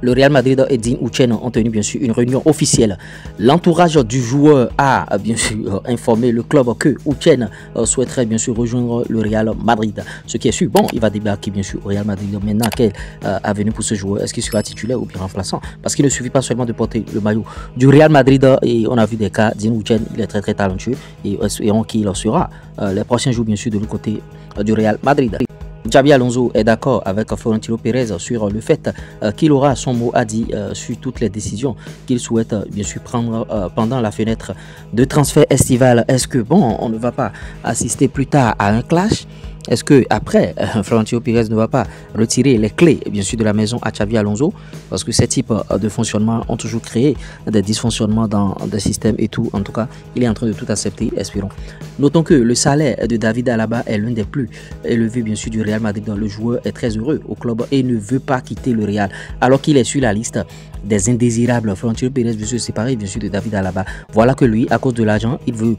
Le Real Madrid et Dean Huijsen ont tenu bien sûr une réunion officielle. L'entourage du joueur a bien sûr informé le club que Huijsen souhaiterait bien sûr rejoindre le Real Madrid. Ce qui est sûr, bon, il va débarquer bien sûr au Real Madrid. Maintenant, quelle avenue pour ce joueur? Est-ce qu'il sera titulaire ou bien remplaçant? Parce qu'il ne suffit pas seulement de porter le maillot du Real Madrid et on a vu des cas. Dean Huijsen, il est très talentueux et espérons qu'il sera les prochains jours bien sûr de l'autre côté du Real Madrid. Xabi Alonso est d'accord avec Florentino Pérez sur le fait qu'il aura son mot à dire sur toutes les décisions qu'il souhaite bien sûr prendre pendant la fenêtre de transfert estival. Est-ce que bon, on ne va pas assister plus tard à un clash? Est-ce que après Florentino Pérez ne va pas retirer les clés bien sûr de la maison à Xabi Alonso, parce que ces types de fonctionnement ont toujours créé des dysfonctionnements dans des systèmes et tout. En tout cas, il est en train de tout accepter, espérons. Notons que le salaire de David Alaba est l'un des plus élevés bien sûr du Real Madrid. Le joueur est très heureux au club et ne veut pas quitter le Real alors qu'il est sur la liste des indésirables. Florentino Pérez veut se séparer bien sûr de David Alaba. Voilà que lui, à cause de l'argent, il veut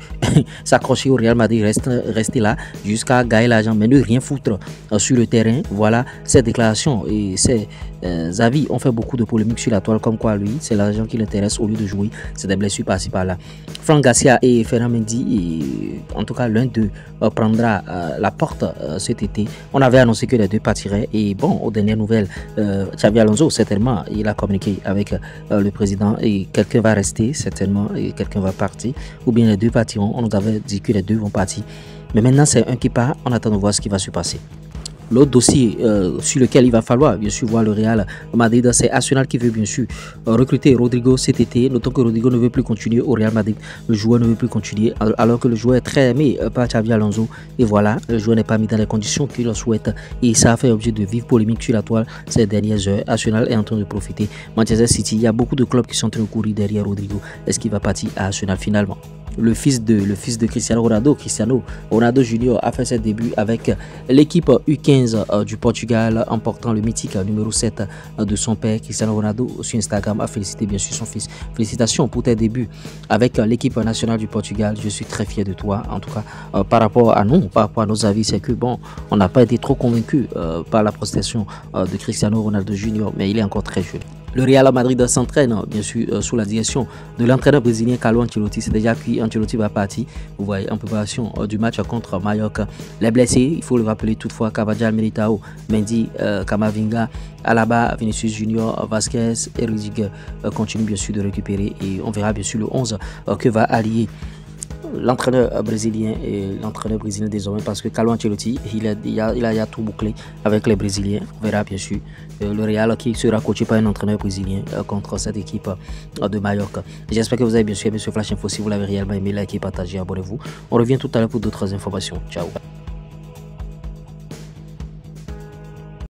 s'accrocher au Real Madrid, rester là jusqu'à gagner l'argent, mais ne rien foutre sur le terrain. Voilà ses déclarations et ses avis ont fait beaucoup de polémiques sur la toile, comme quoi lui, c'est l'argent qui l'intéresse au lieu de jouer. C'est des blessures par-ci par-là. Franck Garcia et Ferland Mendy, en tout cas l'un d'eux prendra la porte cet été. On avait annoncé que les deux partiraient et bon, aux dernières nouvelles, Xabi Alonso certainement, il a communiqué avec le président et quelqu'un va rester certainement et quelqu'un va partir, ou bien les deux partiront. On nous avait dit que les deux vont partir, mais maintenant c'est un qui part. On attend de voir ce qui va se passer. L'autre dossier sur lequel il va falloir bien sûr voir le Real Madrid, c'est Arsenal qui veut bien sûr recruter Rodrigo cet été. Notons que Rodrigo ne veut plus continuer au Real Madrid. Le joueur ne veut plus continuer alors que le joueur est très aimé par Xabi Alonso. Et voilà, le joueur n'est pas mis dans les conditions qu'il souhaite et ça a fait objet de vives polémiques sur la toile ces dernières heures. Arsenal est en train de profiter. Manchester City, il y a beaucoup de clubs qui sont en train de courir derrière Rodrigo. Est-ce qu'il va partir à Arsenal finalement? Le fils de Cristiano Ronaldo Junior a fait ses débuts avec l'équipe U15 du Portugal, emportant le mythique numéro 7 de son père. Cristiano Ronaldo sur Instagram a félicité bien sûr son fils. Félicitations pour tes débuts avec l'équipe nationale du Portugal. Je suis très fier de toi. En tout cas, par rapport à nos avis, c'est que bon, on n'a pas été trop convaincus par la prestation de Cristiano Ronaldo Junior, mais il est encore très jeune. Le Real Madrid s'entraîne bien sûr sous la direction de l'entraîneur brésilien Carlo Ancelotti. C'est déjà que Ancelotti va partir. Vous voyez, en préparation du match contre Mallorca. Les blessés, il faut le rappeler toutefois, Carvajal, Militao, Mendy, Camavinga, Alaba, Vinicius Junior, Vasquez et Rudiger continuent bien sûr de récupérer et on verra bien sûr le 11 que va allier l'entraîneur brésilien et l'entraîneur brésilien désormais, parce que Carlo Ancelotti il a tout bouclé avec les Brésiliens. On verra bien sûr le Real qui sera coaché par un entraîneur brésilien contre cette équipe de Mallorca. J'espère que vous avez bien sûr aimé ce Flash Info. Si vous l'avez réellement aimé, likez, partagez, abonnez-vous. On revient tout à l'heure pour d'autres informations. Ciao.